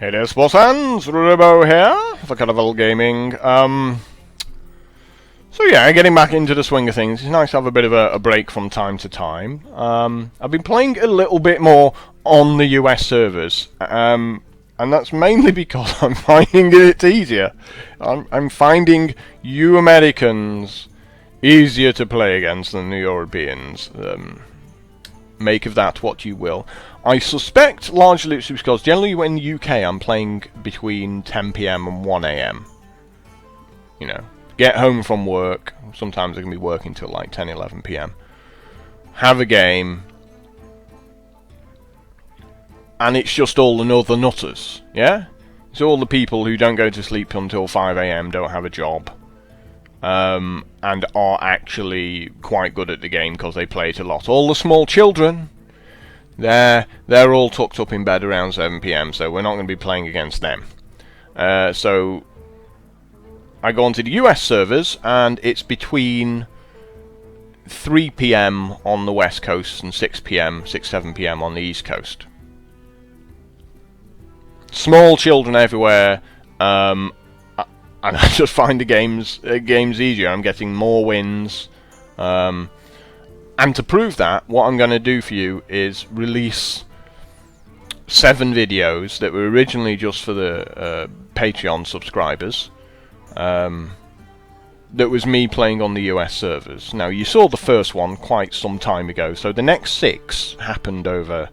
Hey there, sports fans! Ribbo here for Caravel Gaming. So yeah, getting back into the swing of things. It's nice to have a bit of a break from time to time. I've been playing a little bit more on the US servers, and that's mainly because I'm finding it easier. I'm finding you Americans easier to play against than the Europeans. Make of that what you will. I suspect largely it's because generally when UK I'm playing between 10 PM and 1 AM. You know, get home from work, sometimes I can be working till like 10, 11 PM. Have a game, and it's just all the other nutters, yeah? It's all the people who don't go to sleep until 5 AM, don't have a job, and are actually quite good at the game because they play it a lot. All the small children, they're all tucked up in bed around 7 PM, so we're not going to be playing against them. So I go onto the US servers, and it's between 3 PM on the west coast and 6 PM, 6, 7 PM on the east coast. Small children everywhere, and I just find the games easier. I'm getting more wins, and to prove that, what I'm going to do for you is release 7 videos that were originally just for the Patreon subscribers. That was me playing on the US servers. Now, you saw the first one quite some time ago, so the next 6 happened over,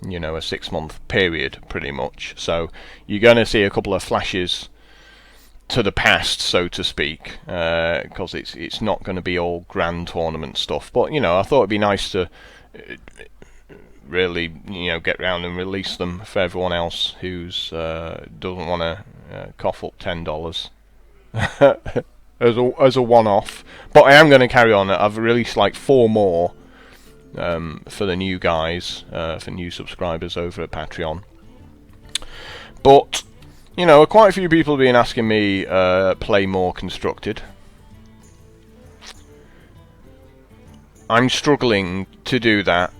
you know, a 6-month period, pretty much. So you're going to see a couple of flashes to the past, so to speak, because it's not going to be all grand tournament stuff. But you know, I thought it'd be nice to really, you know, get round and release them for everyone else who's doesn't want to cough up $10 as a one-off. But I am going to carry on. I've released like 4 more for the new guys, for new subscribers over at Patreon. But you know, quite a few people have been asking me play more constructed. I'm struggling to do that,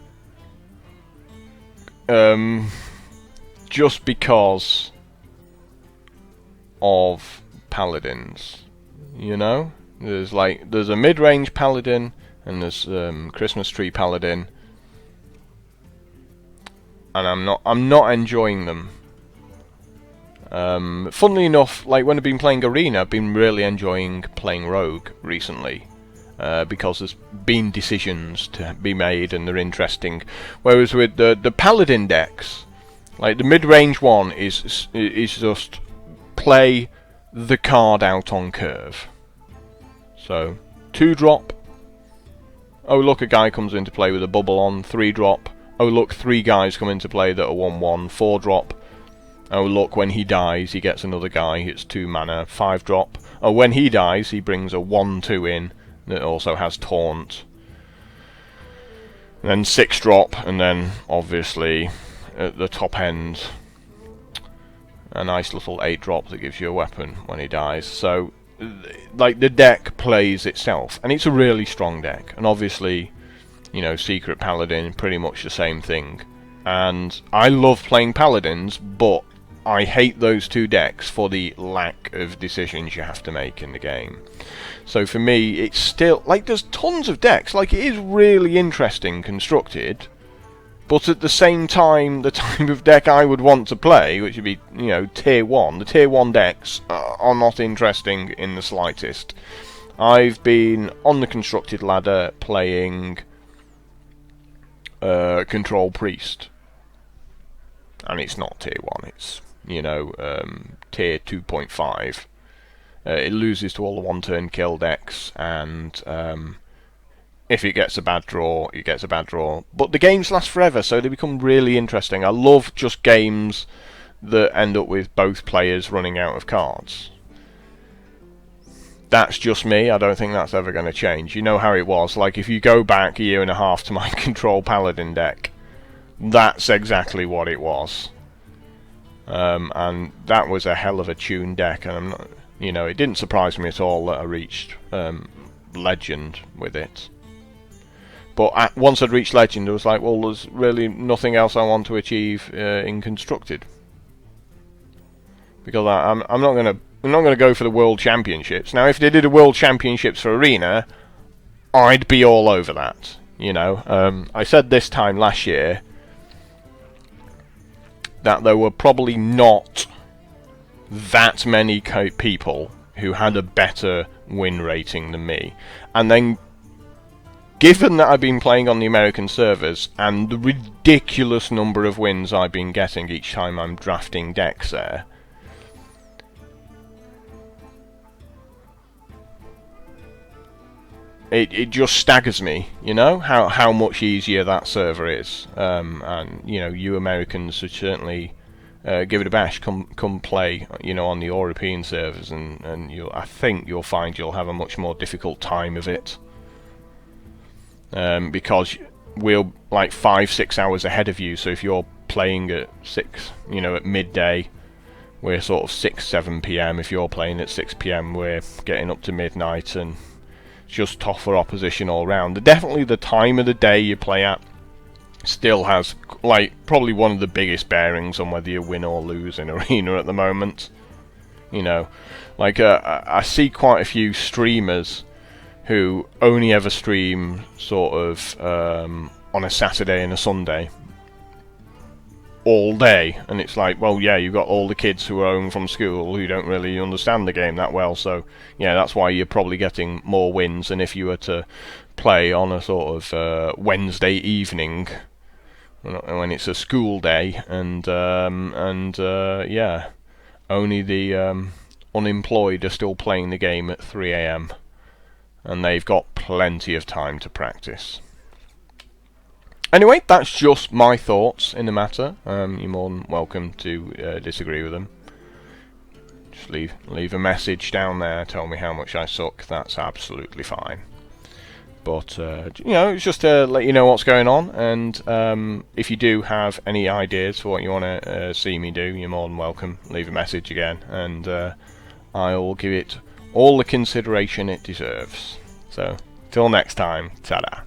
just because of paladins. You know, there's a mid-range paladin and there's Christmas tree paladin, and I'm not enjoying them. Funnily enough, like when I've been playing Arena, I've been really enjoying playing Rogue recently, because there's been decisions to be made and they're interesting. Whereas with the Paladin decks, like the mid-range one is just play the card out on curve. So 2-drop. Oh look, a guy comes into play with a bubble on. 3-drop. Oh look, 3 guys come into play that are 1/1. 4-drop. Oh look, when he dies he gets another guy, it's 2 mana. 5-drop. Oh, when he dies he brings a 1/2 in that also has taunt. And then 6-drop, and then obviously at the top end a nice little 8-drop that gives you a weapon when he dies. So like the deck plays itself, and it's a really strong deck. And obviously, you know, Secret Paladin, pretty much the same thing. And I love playing Paladins, but I hate those 2 decks for the lack of decisions you have to make in the game. So for me, it's still, like, there's tons of decks, like, it is really interesting constructed, but at the same time, the type of deck I would want to play, which would be, you know, Tier 1, the Tier 1 decks are not interesting in the slightest. I've been on the constructed ladder playing Control Priest, and it's not Tier 1, it's, you know, Tier 2.5. It loses to all the 1-turn kill decks, and if it gets a bad draw, it gets a bad draw. But the games last forever, so they become really interesting. I love just games that end up with both players running out of cards. That's just me. I don't think that's ever going to change. You know how it was. Like, if you go back a year and a half to my Control Paladin deck, that's exactly what it was. And that was a hell of a tuned deck, and I'm not, you know, it didn't surprise me at all that I reached Legend with it. But once I'd reached Legend, I was like, well, there's really nothing else I want to achieve in Constructed. because I'm not gonna go for the World Championships. Now, if they did a World Championships for Arena, I'd be all over that. You know, I said this time last year that there were probably not that many people who had a better win rating than me, and then given that I've been playing on the American servers and the ridiculous number of wins I've been getting each time I'm drafting decks there, it just staggers me, you know, how much easier that server is. And you know, you Americans should certainly give it a bash. Come play, you know, on the European servers, and I think you'll find you'll have a much more difficult time of it. Because we're like 5-6 hours ahead of you, so if you're playing at 6, you know, at midday, we're sort of 6-7 PM. If you're playing at 6 PM, we're getting up to midnight, and it's just tougher opposition all round. Definitely the time of the day you play at still has, like, probably one of the biggest bearings on whether you win or lose in Arena at the moment. You know, like, I see quite a few streamers who only ever stream sort of on a Saturday and a Sunday all day, and it's like, well, yeah, you've got all the kids who are home from school who don't really understand the game that well, so yeah, that's why you're probably getting more wins than if you were to play on a sort of Wednesday evening when it's a school day, and yeah, only the unemployed are still playing the game at 3 AM, and they've got plenty of time to practice. Anyway, that's just my thoughts in the matter. You're more than welcome to disagree with them. Just leave a message down there, tell me how much I suck, that's absolutely fine. But, you know, it's just to let you know what's going on, and if you do have any ideas for what you want to see me do, you're more than welcome. Leave a message again, and I'll give it all the consideration it deserves. So, till next time, ta-da.